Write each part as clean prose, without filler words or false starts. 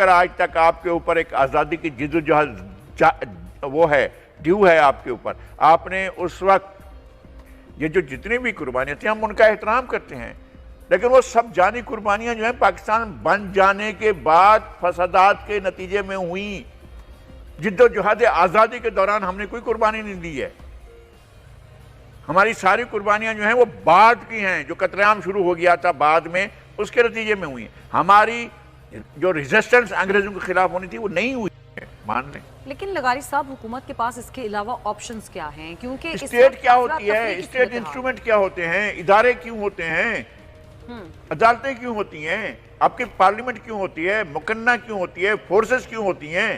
اگر آج تک آپ کے اوپر ایک آزادی کی جدوجہد وہ ہے ڈیو ہے آپ کے اوپر، آپ نے اس وقت یہ جو جتنی بھی قربانیاں تھیں ہم ان کا احترام کرتے ہیں، لیکن وہ سب جانی قربانیاں جو ہیں پاکستان بن جانے کے بعد فسادات کے نتیجے میں ہوئیں۔ جدوجہد آزادی کے دوران ہم نے کوئی قربانی نہیں دی ہے، ہماری ساری قربانیاں جو ہیں وہ بعد کی ہیں، جو قتل عام شروع ہو گیا تھا بعد میں اس کے نتیجے میں ہوئی ہیں۔ ہماری جو ریزسٹنس انگریزوں کے خلاف ہونی تھی وہ نہیں ہوئی ہے، مان لیں۔ لیکن لغاری صاحب حکومت کے پاس اس کے علاوہ آپشنز کیا ہیں؟ کیونکہ اسٹیٹ کیا ہوتی ہے، اسٹیٹ انسٹرومنٹ کیا ہوتے ہیں، ادارے کیوں ہوتے ہیں، عدالتیں کیوں ہوتی ہیں، آپ کی پارلیمنٹ کیوں ہوتی ہے، مقننہ کیوں ہوتی ہے، فورسز کیوں ہوتی ہیں،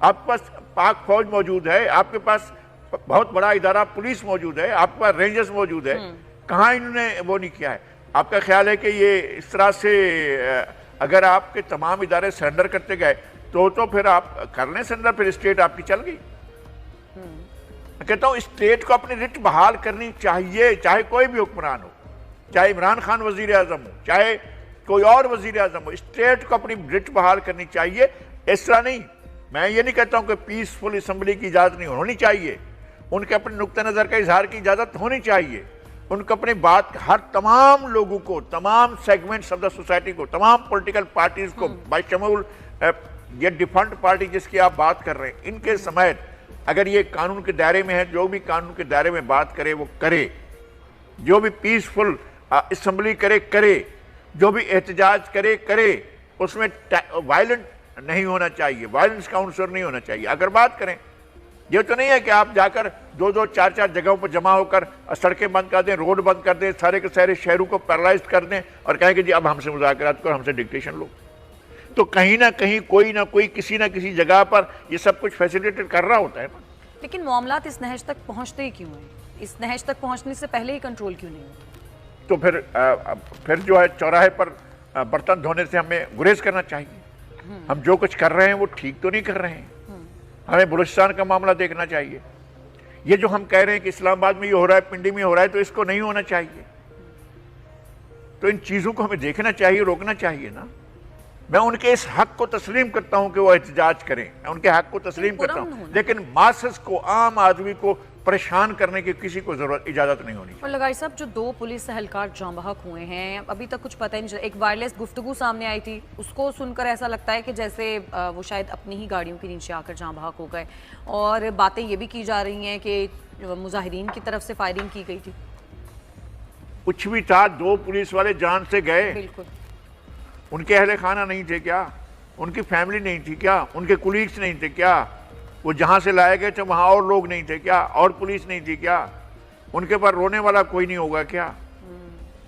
آپ کے پاس پاک فوج موجود ہے، آپ کے پاس بہت بڑا ادارہ پولیس موجود ہے، آپ کے پاس رینجرز موجود ہے، کہاں انہوں نے وہ نہیں کیا ہے؟ آپ کا خیال ہے کہ یہ اس طرح سے اگر آپ کے تمام ادارے سرنڈر کرتے گئے تو پھر آپ کر لیں سرنڈر، پھر اسٹیٹ آپ کی چل گئی؟ میں کہتا ہوں اسٹیٹ کو اپنی رٹ بحال کرنی چاہیے، چاہے کوئی بھی حکمران ہو، چاہے عمران خان وزیر اعظم ہو، چاہے کوئی اور وزیر اعظم ہو، اسٹیٹ کو اپنی رٹ بحال کرنی چاہیے۔ اس طرح نہیں، میں یہ نہیں کہتا ہوں کہ پیسفل اسمبلی کی اجازت نہیں ہونی چاہیے، ان کے اپنے نقطہ نظر کا اظہار کی اجازت ہونی چاہیے، ان کو اپنی بات ہر تمام لوگوں کو، تمام سیگمنٹس آف دا سوسائٹی کو، تمام پولیٹیکل پارٹیز کو بشمول یہ ڈیفنٹ پارٹی جس کی آپ بات کر رہے ہیں ان کے سمیت اگر یہ قانون کے دائرے میں ہے، جو بھی قانون کے دائرے میں بات کرے وہ کرے، جو بھی پیسفل اسمبلی کرے، جو بھی احتجاج کرے، اس میں وائلنٹ نہیں ہونا چاہیے، وائلنس کا عنصر نہیں ہونا چاہیے۔ اگر بات کریں، یہ تو نہیں ہے کہ آپ جا کر دو چار جگہوں پر جمع ہو کر سڑکیں بند کر دیں، روڈ بند کر دیں، سارے کے سارے شہروں کو پیرالائز کر دیں اور کہیں کہ جی اب ہم سے مذاکرات کرو، ہم سے ڈکٹیشن لو۔ تو کہیں نہ کہیں کوئی نہ کوئی کسی نہ کسی جگہ پر یہ سب کچھ فیسیلیٹیٹ کر رہا ہوتا ہے نا۔ لیکن معاملات اس نہج تک پہنچتے ہی کیوں ہیں؟ اس نہج تک پہنچنے سے پہلے ہی کنٹرول کیوں نہیں ہوتا؟ تو پھر جو ہے چوراہے پر برتن دھونے سے ہمیں گریز کرنا چاہیے۔ ہم جو کچھ کر رہے ہیں وہ ٹھیک تو نہیں کر رہے ہیں، ہمیں بلوچستان کا معاملہ دیکھنا چاہیے۔ یہ جو ہم کہہ رہے ہیں کہ اسلام آباد میں یہ ہو رہا ہے، پنڈی میں ہو رہا ہے، تو اس کو نہیں ہونا چاہیے۔ تو ان چیزوں کو ہمیں دیکھنا چاہیے، روکنا چاہیے نا۔ میں ان کے اس حق کو تسلیم کرتا ہوں کہ وہ احتجاج کریں، میں ان کے حق کو تسلیم کرتا ہوں، لیکن ماسس کو، عام آدمی کو پریشان کرنے کی کسی کو اجازت نہیں ہونی۔ اور لغاری صاحب جو 2 پولیس اہلکار جاں بحق ہوئے ہیں ابھی تک کچھ پتہ نہیں چلا۔ ایک وائرلیس گفتگو سامنے آئی تھی، اس کو سن کر ایسا لگتا ہے کہ جیسے وہ شاید اپنی ہی گاڑیوں کے نیچے آ کر جاں بحق ہو گئے، اور باتیں یہ بھی کی جا رہی ہیں کہ مظاہرین کی طرف سے فائرنگ کی گئی تھی۔ کچھ بھی تھا، 2 پولیس والے جان سے گئے، بالکل۔ ان کے اہل خانہ نہیں تھے کیا؟ ان کی فیملی نہیں تھی کیا؟ ان کے کولیگز نہیں تھے کیا؟ وہ جہاں سے لائے گئے تھے وہاں اور لوگ نہیں تھے کیا؟ اور پولیس نہیں تھی کیا؟ ان کے پر رونے والا کوئی نہیں ہوگا کیا؟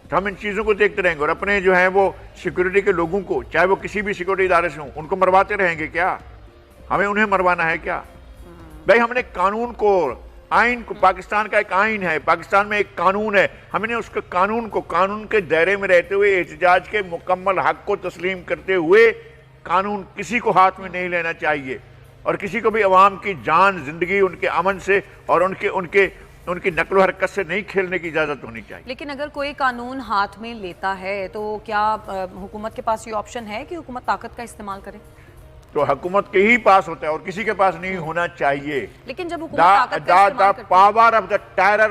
تو ہم ان چیزوں کو دیکھتے رہیں گے اور اپنے جو ہیں وہ سیکورٹی کے لوگوں کو، چاہے وہ کسی بھی سیکورٹی ادارے سے ہوں، ان کو مرواتے رہیں گے کیا؟ ہمیں انہیں مروانا ہے کیا؟ بھائی ہم نے قانون کو، آئین کو، پاکستان کا ایک آئین ہے، پاکستان میں ایک قانون ہے، ہم نے اس کے قانون کو، قانون کے دائرے میں رہتے ہوئے احتجاج کے مکمل حق کو تسلیم کرتے ہوئے قانون کسی کو ہاتھ میں نہیں لینا چاہیے، اور کسی کو بھی عوام کی جان، زندگی، ان کے امن سے اور ان کی نقل و حرکت سے نہیں کھیلنے کی اجازت ہونی چاہیے۔ لیکن اگر کوئی قانون ہاتھ میں لیتا ہے تو کیا حکومت کے پاس یہ آپشن ہے کہ حکومت طاقت کا استعمال کرے؟ تو حکومت کے ہی پاس ہوتا ہے اور کسی کے پاس نہیں ہونا چاہیے۔ لیکن جب حکومت طاقت کا استعمال کرتی ہے، پاور آف دا ٹیرر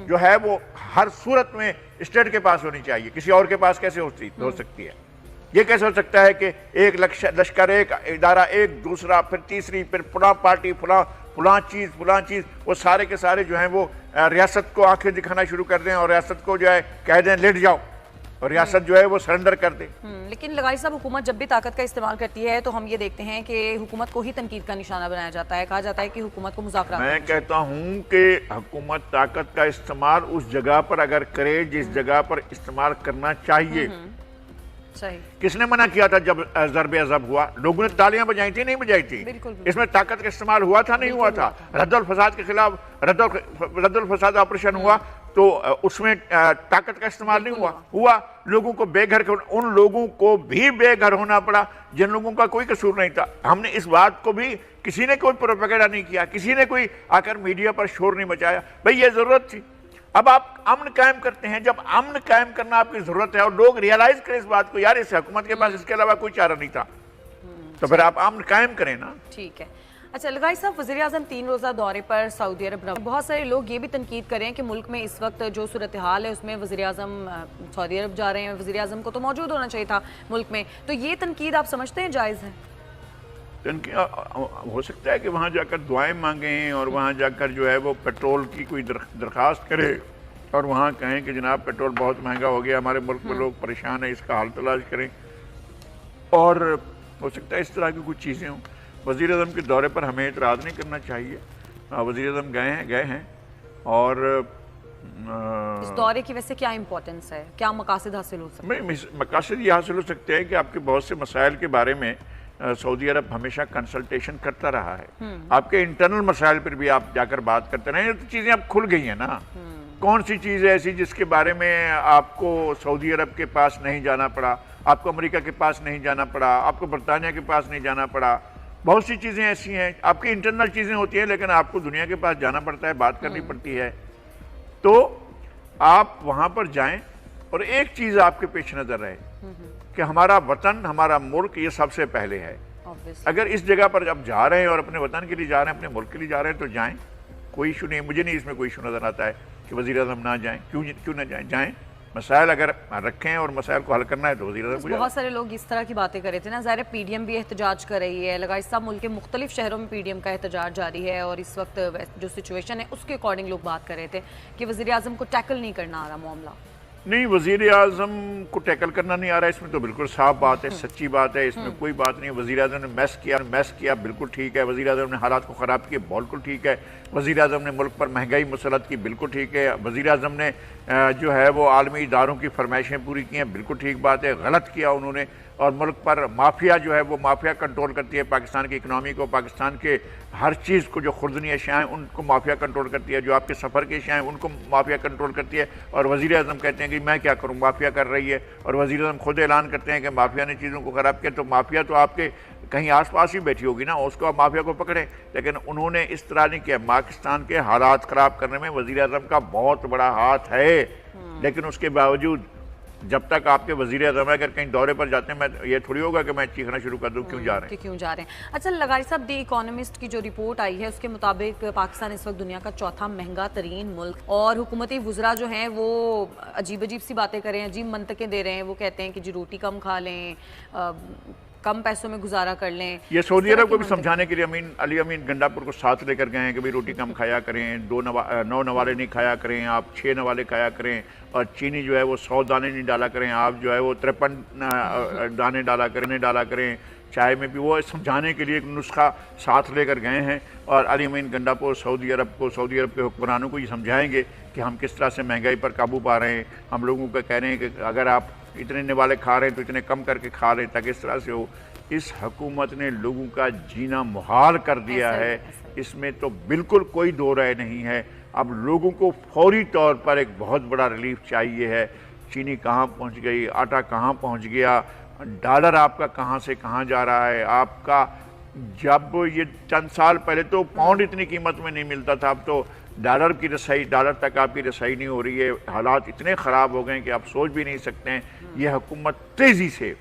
جو ہے وہ ہر صورت میں اسٹیٹ کے پاس ہونی چاہیے، کسی اور کے پاس کیسے ہو سکتی ہے؟ یہ کیسے ہو سکتا ہے کہ ایک لشکر، ایک ادارہ، ایک دوسرا، پھر تیسری، پھر فلاں پارٹی، فلاں چیز، وہ سارے کے سارے جو ہیں وہ ریاست کو آنکھیں دکھانا شروع کر دیں اور ریاست کو جو ہے کہہ دیں لیٹ جاؤ، اور ریاست جو ہے وہ سرنڈر کر دے۔ لیکن لغاری صاحب حکومت جب بھی طاقت کا استعمال کرتی ہے تو ہم یہ دیکھتے ہیں کہ حکومت کو ہی تنقید کا نشانہ بنایا جاتا ہے، کہا جاتا ہے کہ حکومت کو مذاکرات۔ میں کہتا ہوں کہ حکومت طاقت کا استعمال اس جگہ پر اگر کرے جس جگہ پر استعمال کرنا چاہیے۔ صحیح۔ کس نے منع کیا تھا جب ضرب عضب ہوا؟ لوگوں نے تالیاں بجائی تھی، نہیں بجائی تھی؟ اس میں طاقت کا استعمال ہوا تھا، نہیں ہوا تھا؟ رد الفساد کے خلاف رد الفساد آپریشن ہوا تو اس میں طاقت کا استعمال نہیں ہوا؟ لوگوں کو بے گھر، ان لوگوں کو بھی بے گھر ہونا پڑا جن لوگوں کا کوئی قصور نہیں تھا۔ ہم نے اس بات کو بھی، کسی نے کوئی پروپیگنڈا نہیں کیا، کسی نے کوئی آ کر میڈیا پر شور نہیں مچایا، بھئی یہ ضرورت تھی۔ اب آپ امن قائم کرتے ہیں، جب امن قائم کرنا آپ کی ضرورت ہے اور لوگ ریالائز کریں اس بات کو، یار اس حکومت کے پاس اس کے علاوہ کوئی چارہ نہیں تھا، تو پھر آپ امن قائم کریں نا. ٹھیک ہے. اچھا لگائی صاحب، وزیر اعظم 3 روزہ دورے پر سعودی عرب رہے. بہت سارے لوگ یہ بھی تنقید کریں کہ ملک میں اس وقت جو صورتحال ہے اس میں وزیر اعظم سعودی عرب جا رہے ہیں، وزیر اعظم کو تو موجود ہونا چاہیے تھا ملک میں. تو یہ تنقید آپ سمجھتے ہیں جائز ہے؟ ہو سکتا ہے کہ وہاں جا کر دعائیں مانگیں اور وہاں جا کر جو ہے وہ پیٹرول کی کوئی درخواست کرے اور وہاں کہیں کہ جناب پیٹرول بہت مہنگا ہو گیا، ہمارے ملک میں لوگ پریشان ہیں، اس کا حل تلاش کریں. اور ہو سکتا ہے اس طرح کی کچھ چیزیں ہوں. وزیر اعظم کے دورے پر ہمیں اعتراض نہیں کرنا چاہیے. وزیر اعظم گئے ہیں اور اس دورے کی ویسے کیا امپورٹنس ہے؟ کیا مقاصد حاصل ہو سکتے ہیں؟ مقاصد یہ حاصل ہو سکتے ہیں کہ آپ کے بہت سے مسائل کے بارے میں سعودی عرب ہمیشہ کنسلٹیشن کرتا رہا ہے. آپ کے انٹرنل مسائل پر بھی آپ جا کر بات کرتے رہے ہیں. تو چیزیں اب کھل گئی ہیں نا. کون سی چیز ہے ایسی جس کے بارے میں آپ کو سعودی عرب کے پاس نہیں جانا پڑا، آپ کو امریکہ کے پاس نہیں جانا پڑا، آپ کو برطانیہ کے پاس نہیں جانا پڑا؟ بہت سی چیزیں ایسی ہیں، آپ کی انٹرنل چیزیں ہوتی ہیں لیکن آپ کو دنیا کے پاس جانا پڑتا ہے، بات کرنی پڑتی ہے. تو آپ وہاں پر جائیں اور ایک چیز آپ کے پیش نظر رہے کہ ہمارا وطن، ہمارا ملک یہ سب سے پہلے ہے. اگر اس جگہ پر جب جا رہے ہیں اور اپنے وطن کے لیے جا رہے ہیں، اپنے ملک کے لیے جا رہے ہیں تو جائیں. کوئی ایشو نہیں، مجھے نہیں اس میں کوئی ایشو نظر آتا ہے کہ وزیر اعظم نہ جائیں. کیوں نہ جائیں. مسائل اگر رکھیں اور مسائل کو حل کرنا ہے تو وزیر اعظم کو. بہت سارے لوگ اس طرح کی باتیں کر رہے تھے نا. ظاہر پی ڈی ایم بھی احتجاج کر رہی ہے. لگائی صاحب ملک کے مختلف شہروں میں پی ڈی ایم کا احتجاج جاری ہے اور اس وقت جو سچویشن ہے اس کے اکارڈنگ لوگ بات کر رہے تھے کہ وزیر اعظم کو ٹیکل نہیں کرنا آ رہا معاملہ. نہیں، وزیر اعظم کو ٹیکل کرنا نہیں آ رہا ہے، اس میں تو بالکل صاف بات ہے، سچی بات ہے، اس میں کوئی بات نہیں. وزیر اعظم نے میس کیا بالکل ٹھیک ہے. وزیر اعظم نے حالات کو خراب کیے بالکل ٹھیک ہے. وزیر اعظم نے ملک پر مہنگائی مسلط کی بالکل ٹھیک ہے. وزیر اعظم نے جو ہے وہ عالمی اداروں کی فرمائشیں پوری کی ہیں بالکل ٹھیک بات ہے. غلط کیا انہوں نے. اور ملک پر مافیا جو ہے وہ مافیا کنٹرول کرتی ہے پاکستان کی اکنامی کو، پاکستان کے ہر چیز کو. جو خوردنی اشیاء ہیں ان کو مافیا کنٹرول کرتی ہے، جو آپ کے سفر کی اشیاء ہیں ان کو مافیا کنٹرول کرتی ہے. اور وزیر اعظم کہتے ہیں کہ میں کیا کروں، مافیا کر رہی ہے. اور وزیر اعظم خود اعلان کرتے ہیں کہ مافیا نے چیزوں کو خراب کیا. تو مافیا تو آپ کے کہیں آس پاس ہی بیٹھی ہوگی نا، اس کو آپ مافیا کو پکڑیں. لیکن انہوں نے اس طرح نہیں کیا. پاکستان کے حالات خراب کرنے میں وزیر اعظم کا بہت بڑا ہاتھ ہے. لیکن اس کے باوجود جب تک آپ کے وزیر اعظم اگر کہیں دورے پر جاتے ہیں، میں یہ تھوڑی ہوگا کہ میں چیخنا شروع کر دوں کیوں جا رہے ہیں. اچھا لگاری صاحب، دی اکانومسٹ کی جو رپورٹ آئی ہے اس کے مطابق پاکستان اس وقت دنیا کا چوتھا مہنگا ترین ملک، اور حکومتی وزراء جو ہیں وہ عجیب سی باتیں کر رہے ہیں، عجیب منطقیں دے رہے ہیں. وہ کہتے ہیں کہ جی روٹی کم کھا لیں، کم پیسوں میں گزارا کر لیں. یہ سعودی عرب کو بھی سمجھانے کے لیے علی امین گنڈاپور کو ساتھ لے کر گئے ہیں کہ بھی روٹی کم کھایا کریں، 9 نوالے نہیں کھایا کریں، آپ 6 نوالے کھایا کریں. اور چینی جو ہے وہ 100 دانے نہیں ڈالا کریں، آپ جو ہے وہ 53 دانے ڈالا کریں چائے میں بھی. وہ سمجھانے کے لیے ایک نسخہ ساتھ لے کر گئے ہیں. اور علی امین گنڈاپور سعودی عرب کے حکمرانوں کو یہ سمجھائیں گے کہ ہم کس طرح سے مہنگائی پر قابو پا رہے ہیں. ہم لوگوں کو کہہ رہے ہیں کہ اگر آپ اتنے نوالے کھا رہے ہیں تو اتنے کم کر کے کھا لیں تاکہ اس طرح سے ہو. اس حکومت نے لوگوں کا جینا محال کر دیا ہے. اس میں تو بالکل کوئی دو رائے نہیں ہے. اب لوگوں کو فوری طور پر ایک بہت بڑا ریلیف چاہیے ہے. چینی کہاں پہنچ گئی، آٹا کہاں پہنچ گیا، ڈالر آپ کا کہاں سے کہاں جا رہا ہے. آپ کا جب یہ چند سال پہلے تو پاؤنڈ اتنی قیمت میں نہیں ملتا تھا، اب تو ڈالر تک آپ کی رسائی نہیں ہو رہی ہے. حالات اتنے خراب ہو گئے ہیں کہ آپ سوچ بھی نہیں سکتے ہیں. یہ حکومت تیزی سے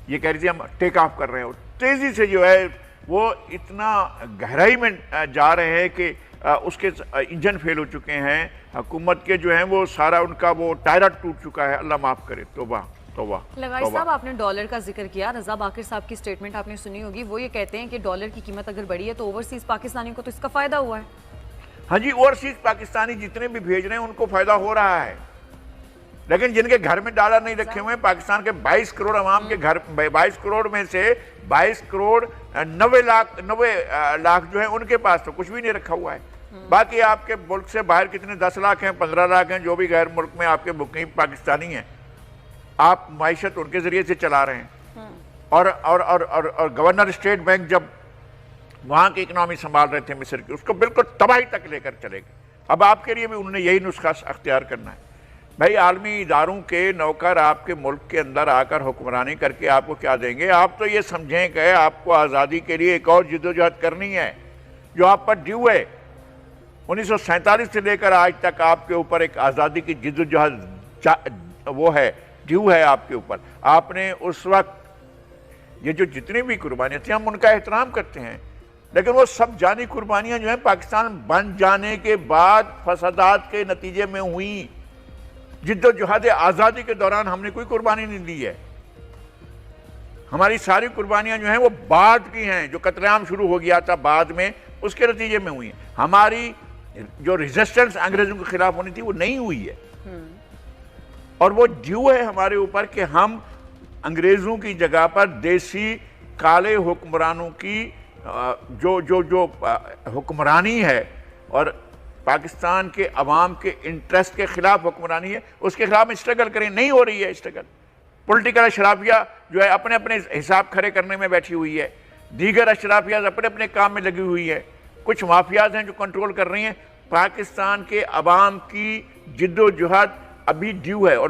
یہ کہہ رہی تھی ہم ٹیک آف کر رہے ہیں، تیزی سے جو ہے وہ اتنا گہرائی میں جا رہے ہیں کہ اس کے انجن فیل ہو چکے ہیں حکومت کے جو ہیں، وہ سارا ان کا وہ ٹائر ٹوٹ چکا ہے. اللہ معاف کرے. توبہ. لگائی صاحب آپ نے ڈالر کا ذکر کیا. رضا باقر صاحب کی سٹیٹمنٹ آپ نے سنی ہوگی. وہ یہ کہتے ہیں کہ ڈالر کی قیمت اگر بڑھی ہے تو اوورسیز پاکستانی کو تو اس کا فائدہ ہوا ہے. ہاں جی، اوورسیز پاکستانی جتنے بھی بھیج رہے ہیں ان کو فائدہ ہو رہا ہے. لیکن جن کے گھر میں ڈالر نہیں رکھے ہوئے ہیں، پاکستان کے 22 کروڑ عوام کے گھر، 22 کروڑ میں سے 22 کروڑ 90 لاکھ جو ہیں ان کے پاس تو کچھ بھی نہیں رکھا ہوا ہے. باقی آپ کے ملک سے باہر کتنے 10 لاکھ ہیں، 15 لاکھ ہیں، جو بھی غیر ملک میں آپ کے مقیم پاکستانی ہیں، آپ معیشت ان کے ذریعے سے چلا رہے ہیں. اور گورنر اسٹیٹ بینک جب وہاں کی اکنامی سنبھال رہے تھے مصر کی، اس کو بالکل تباہی تک لے کر چلے گئے. اب آپ کے لیے بھی انہوں نے یہی نسخہ اختیار کرنا ہے. بھائی عالمی اداروں کے نوکر آپ کے ملک کے اندر آ کر حکمرانی کر کے آپ کو کیا دیں گے؟ آپ تو یہ سمجھیں کہ آپ کو آزادی کے لیے ایک اور جدوجہد کرنی ہے جو آپ پر ڈیو ہے. 1947 سے لے کر آج تک آپ کے اوپر ایک آزادی کی جدوجہد وہ ہے، ڈیو ہے آپ کے اوپر. آپ نے اس وقت یہ جو جتنی بھی قربانیاں تھیں ہم ان کا احترام کرتے ہیں، لیکن وہ سب جانی قربانیاں جو ہیں پاکستان بن جانے کے بعد فسادات کے نتیجے میں ہوئیں۔ جد و جہاد آزادی کے دوران ہم نے کوئی قربانی نہیں دی ہے۔ ہماری ساری قربانیاں جو ہیں وہ بعد کی ہیں، جو قتل عام شروع ہو گیا تھا بعد میں، اس کے نتیجے میں ہوئی ہیں۔ ہماری جو ریزسٹنس انگریزوں کے خلاف ہونی تھی وہ نہیں ہوئی ہے، اور وہ ڈیو ہے ہمارے اوپر کہ ہم انگریزوں کی جگہ پر دیسی کالے حکمرانوں کی جو حکمرانی ہے اور پاکستان کے عوام کے انٹرسٹ کے خلاف حکمرانی ہے، اس کے خلاف اسٹرگل کریں۔ نہیں ہو رہی ہے اسٹرگل۔ پولیٹیکل اشرافیہ جو ہے اپنے اپنے حساب کھڑے کرنے میں بیٹھی ہوئی ہے، دیگر اشرافیہ اپنے اپنے کام میں لگی ہوئی ہے، کچھ مافیاز ہیں جو کنٹرول کر رہی ہیں۔ پاکستان کے عوام کی جد و جہد ابھی ڈیو ہے، اور